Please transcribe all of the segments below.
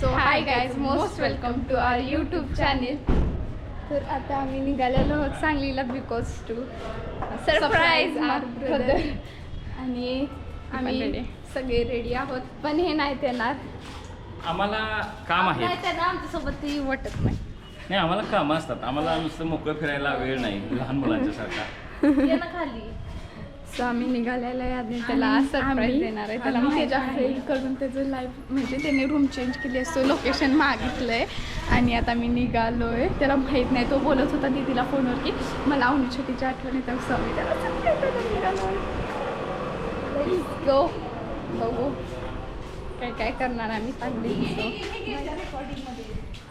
So hi guys, most welcome to our YouTube channel. तर आता आम्ही निघालेलो आहोत सांगलीला because to surprise our brother. आणि आम्ही सगळे रेडी आहोत, पण हे नाहीत येणार. आम्हाला काम आहे. त्यांना आमच्यासोबत ती वाटत नाही. नाही, आम्हाला काम असतात. आम्हाला नुसतं मोकळं फिरायला वेळ नाही लहान मुलांच्या सारखा. खाली सो आम्ही निघालेलं आहे आणि त्याला सरप्राईज देणार आहे. त्याला त्याच्या फ्रेंडकडून त्याचं लाईफ म्हणजे त्याने रूम चेंज केली असतो, लोकेशन मागितलं आहे. आणि आता मी निघालो आहे. त्याला माहीत नाही, तो बोलत होता दीदीला फोनवर की मला आवडी छोटीची आठवण येतं. सो मी त्याला निघालो आहे. गो बघू काय काय करणार आम्ही चांगली.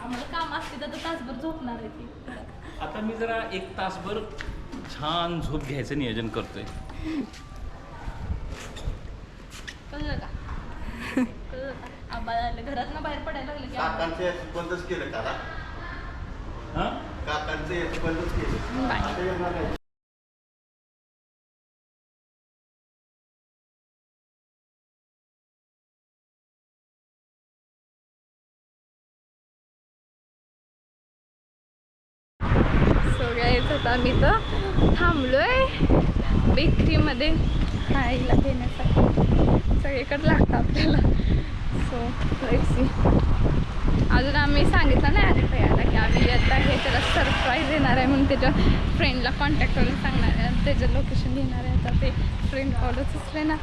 आम्हाला काम असते तर तासभर झोपणार आहे ती. आता मी जरा 1 तासभर छान झोप घ्यायचं नियोजन करतोय. कळलं का? कळलं का? आम्हाला घरात ना बाहेर पडायला लागलं की काकांचं याचं बंदच केलं का? हां, काकांचं याचं बंदच केलं. आता येणार नाही. सो गाईज आता आम्ही तर थांबलोय बेकरीमध्ये खायला घेण्यासाठी. सगळीकडे लागतं आपल्याला. So let's see. अजून आम्ही सांगितलं नाही आधी यायला की आम्ही येत आहे, त्याला सरप्राईज देणार आहे म्हणून त्याच्या फ्रेंडला कॉन्टॅक्ट करून सांगणार आहे. त्याचं लोकेशन घेणार आहे. आता ते फ्रेंड कॉलच असले ना.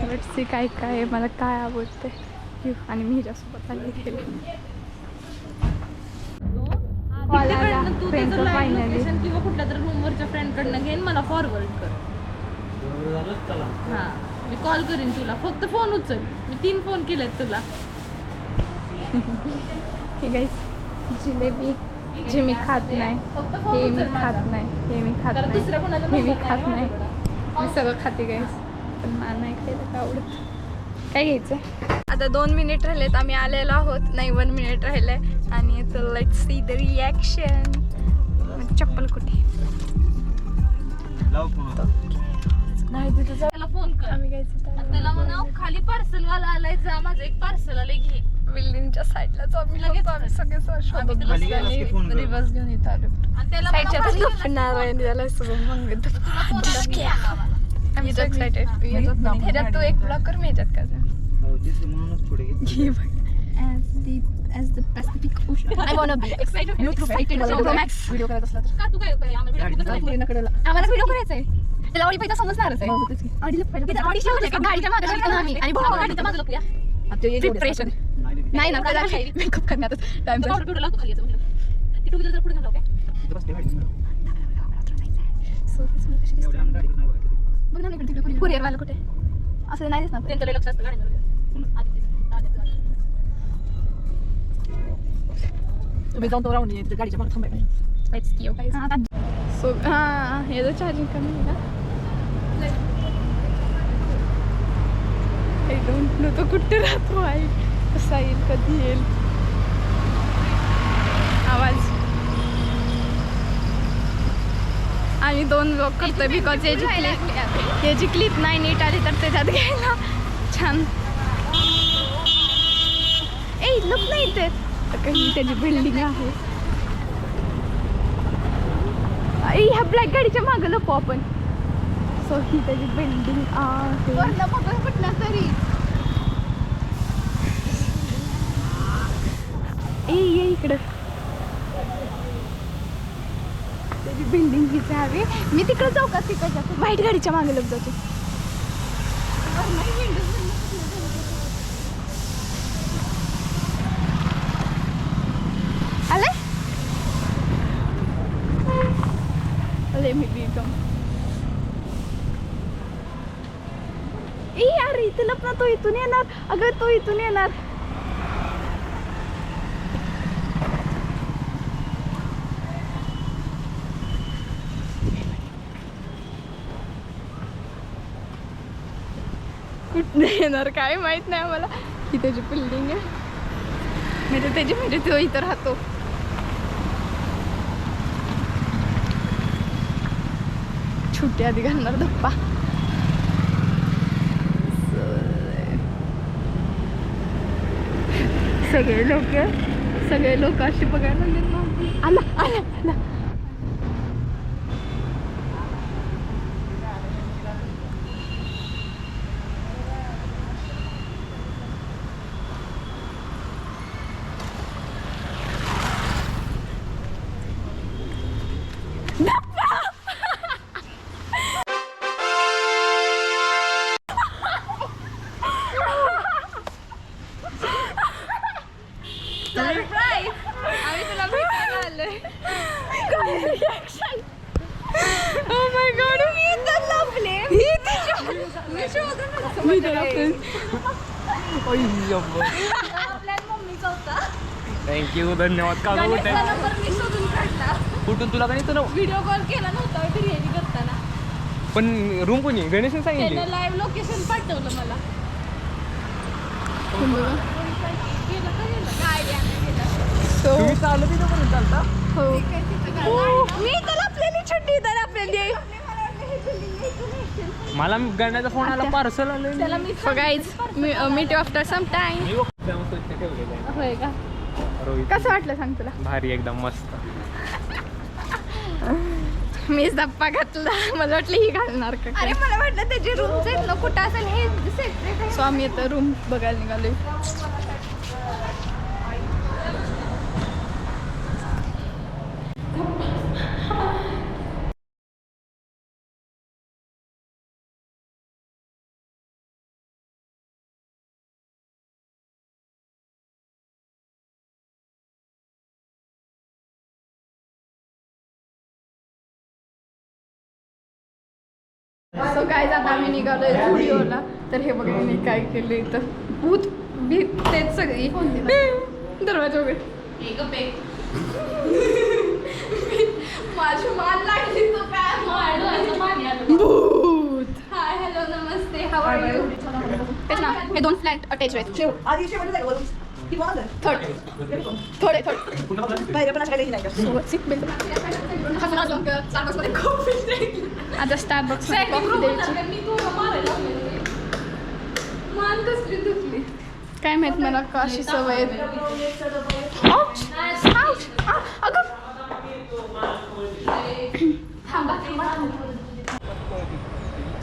लेट्स सी काय काय आहे, मला काय आवडते. आणि मी हिच्यासोबत आले गेले. तू त्याचं लाईव्ह लोकेशन किंवा कुठल्या तरी रूमवरच्या फ्रेंडकडनं घेईन, मला फॉरवर्ड कर. हां, मी कॉल करीन तुला. फक्त फोन उचल. मी 3 फोन केलेत तुला. हे गाईस जिलेबी जे मी खात नाही, हे मी खात नाही, हे मी खात नाही, हे मी खात नाही. मी सगळं खाते गाईस, पण मला नाही खायला का आवडत. काय घ्यायचं? आता 2 मिनिट राहिलेत. आम्ही आलेलो आहोत. नाही 1 मिनिट राहिले. आणि लेट्स सी द रिॲक्शन. चप्पल कुठे? नाही तिथं त्याला फोन कर. आम्ही घ्यायचं त्याला म्हणा खाली पार्सलवाला आलाय, जा माझं एक पार्सल आलंय घे. बिल्डिंगच्या साईडलाच आम्ही लगेच आम्ही सगळे शोधत त्याला बसलो आणि रिवर्स घेऊन येत आलो. आणि त्याला साईडच्या म्हणा खाली लपणार आहे आणि त्याला सगळं मग आम्ही एक्साइटेड. ह्याच्यात तू एक ब्लॉक कर, मी ह्याच्यात का as the Pacific Ocean. I wanna be excited. Pro Max. Video करायचा असला तर का तू काय आम्हाला व्हिडिओ करायचा आहे. त्याला ऑडी पहिला समजणारच आहे. गाडीच्या मागे आम्ही आणि गाडीच्या मागे लपूया. प्रिपरेशन नाही ना, त्याला मेकअप करण्यातच टाइम पावडर बिवडर लावतो खाली याचं. ती 2 व्हीलर जर पुढे घालव काय बघ ना इकडे कुरिअर वाला कुठे असं नाही दिसणार. त्यांचं लय लक्ष असतं गाडीवर. आधी तुम्ही जाऊन तो राहून ये गाडीच्या मागे थांबाय. सो हां याचं चार्जिंग कमी आहे का? आय डोंट नो तो कुठे राहतो आहे, कसा येईल, कधी येईल. आवाज आम्ही 2 ब्लॉक करतोय बिकॉज याची क्लिप नाही नीट आली तर त्याच्यात घ्यायला छान. ए लप नाही ते काही त्याची बिल्डिंग आहे. ह्या ब्लॅक गाडीच्या मागं लपू आपण. सो ही त्याची बिल्डिंग आहे. कुठला तरी ये इकडं त्याची बिल्डिंग हीच हवी. मी तिकडं जाऊ का? तिकडच्या व्हाईट गाडीच्या मागे लप जातो. आले अरे मी बिकम यार इथे लप ना. तो इथून येणार. अगं तो इथून येणार. कुठे येणार काय माहित नाही आम्हाला. ही त्याची बिल्डिंग आहे. म्हणजे तो इथं राहतो. छुट्टी आधी घालणार धप्पा. सगळे लोक अशी बघायला लागलेत ना. आला आम्ही तुला भेटायला आलोय. Oh my God, मी इथं लपले. मी शोधून थँक्यू धन्यवाद. का नंबर मी शोधून काढला. कुठून तुला गणित ना व्हिडिओ कॉल केला नव्हता बिर्याणी करताना. पण रूम कोणी गणेशने सांगितले. त्यानं लाईव्ह लोकेशन पाठवलं मला. तुम्ही चालत तिथं पण चालता. मी तर लपलेली छड्डी तर लपलेली. मला गण्याचा फोन आला पार्सल आलं. So guys, meet you after some time. होय का? कसं वाटलं सांग तुला? भारी एकदम मस्त. मीच धप्पा घातला. मला वाटलं ही घालणार का. अरे मला वाटलं त्याची रूम आहेत ना कुठं असेल हे सेपरेट. सो आम्ही आता रूम बघायला निघालोय. सो गाईज आता आम्ही निघालोय स्टुडिओला. तर हे बघा मी काय केलं इथं. भूत भीत तेच सगळी दरवाजा वगैरे माझी मान लागली तो काय भूत. हाय हॅलो नमस्ते हाव आर यू. तेच ना हे दोन फ्लॅट अटॅच आहेत. थोडे आता स्टारबक्स काय माहित मला का अशी सवय.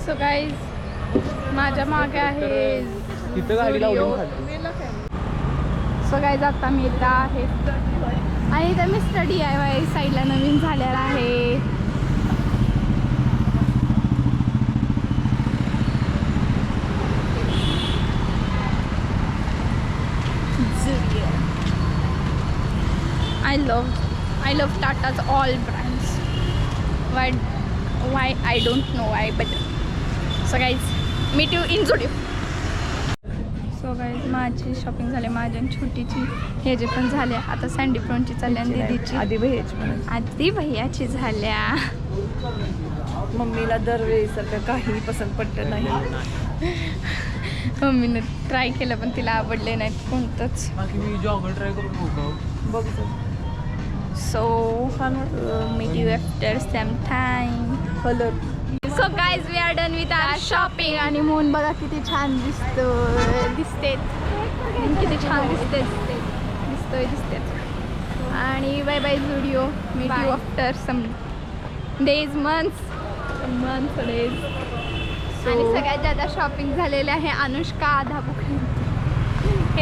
सो गाईज माझ्या मागे आहे तिथं गाडी लावली. सो गाईज आता मी इथं आहे आणि इथं मी स्टडी आहे साईडला नवीन झालेला आहे. I love Tata's all brands. Why I don't know why, but so guys, meet you in Zudio. So guys माझी शॉपिंग झाली माझी आणि छोटीची हे जे पण झाले. आता सँडी प्रोनची चालली आणि दीदीची आधी भैयाची झाल्या. मम्मीला दरवेळेसारखं काही पसंत पडलं नाही. मम्मीने ट्राय केलं पण तिला आवडले नाहीत कोणतंच. बाकी मी जॉगर ट्राय करून बघू. बघ so meet you after some time. Colour. So guys we are done with our shopping. आणि मोहन बघा किती छान दिसते किती छान दिसते. आणि bye bye Zudio. Meet you after some days months days. आणि सगळ्यात जादा शॉपिंग झालेले आहे अनुष्का धाबुके.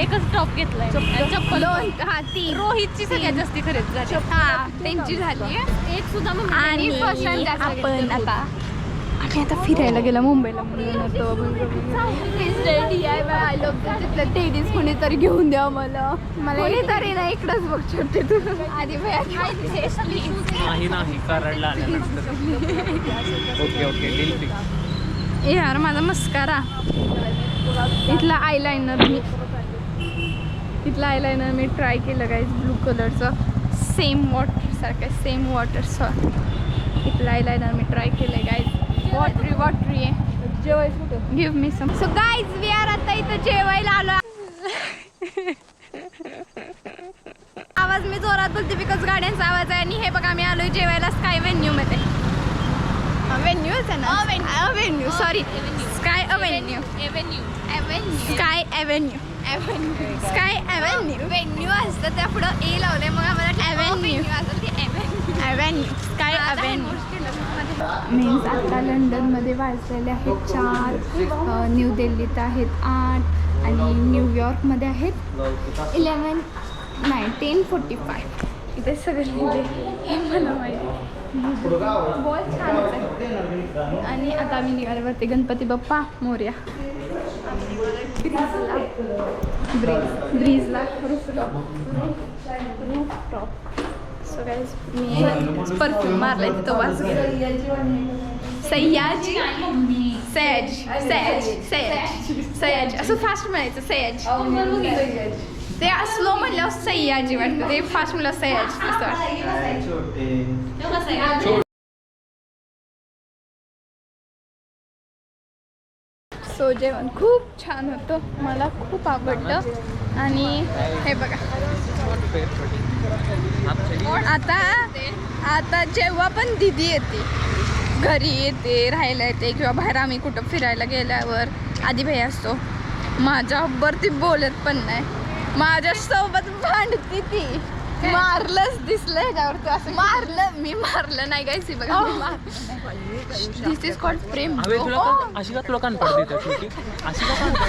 एकच टॉप घेतलाय चप्पल. हा ती रोहितची सगळ्यात जास्ती खरेदी झाली. हा त्यांची झाली. एक सुद्धा आणि आपण आता फिरायला गेला मुंबईला म्हणून आय लव्ह तिथलं टेडीज कोणीतरी घेऊन द्या मला कोणीतरी ना इकडंच बघ छोटे तू आधी नाही कराडला आल्यानंतर. Okay deal fix. यार माझा मस्कारा इथला आयलायनर मी ट्राय केलं गाईज ब्लू कलरचं सेम वॉटर इथलं आयलायनर मी ट्राय केलं गाईज. वॉटरी आहे. जेवायचं कुठं. Give me some. So guys we are आता इथं जेवायला आलो. आवाज मी जोरात बोलते बिकॉज गाड्यांचा आवाज आहे. आणि हे बघा आम्ही आलोय जेवायला स्काय व्हेन्यू मध्ये. व्हेन्यूच आहे ना. Venue sorry sky avenue. Sky avenue. त्या पुढं ए लावलंय मग आम्हाला ॲव्हेन्यू काय ॲव्हेन्यू मीन्स आता लंडनमध्ये वाजलेले आहेत 4, न्यू दिल्लीत आहेत 8 आणि न्यूयॉर्कमध्ये आहेत 10:45 इथे सगळे लिहिले हे मला माहिती बहुत छानच आहे. आणि आता आम्ही निघाल्यावरती Ganpati Bappa Morya ब्रीजला rooftop so guys मी परफ्यूम मारलाय तिथं वाज सयाज असं फास्ट म्हणायचं सयाज ते स्लो म्हणल्यावर सयाजी वाटतं ते फास्ट म्हणल्यावर सयाज असं वाटतं. सो जेवण खूप छान होतं मला खूप आवडलं आणि हे बघा आता जेव्हा पण दीदी येते घरी येते राहायला येते किंवा बाहेर आम्ही कुठं फिरायला गेल्यावर आधी भाई असतो माझ्यावर ती बोलत पण नाही माझ्यासोबत भांडती ती मारलंच दिसलं ह्याच्यावर तू असं मारलं मी मारलं नाही गायची बघा दिस इज कॉल्ड प्रेम अशी का तुला कान पडते अशी का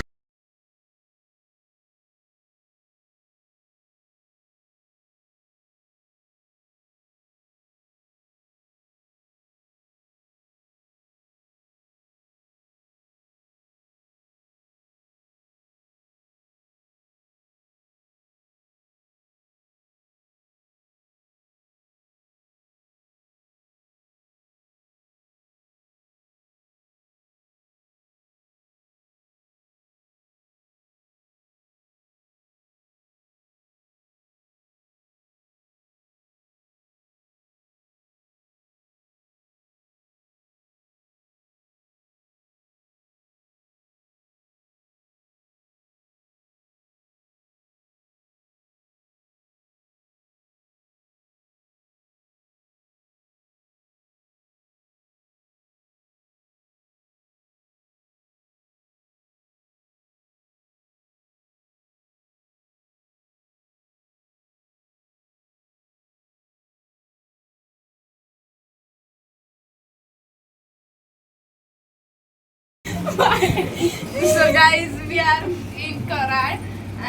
So guys, we are in Karad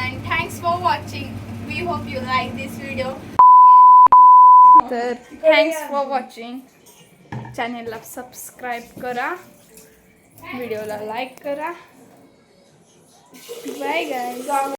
and thanks for watching. We hope you like this video. तर thanks for watching. चॅनेलला सबस्क्राईब करा, व्हिडिओला लाईक करा. Bye guys.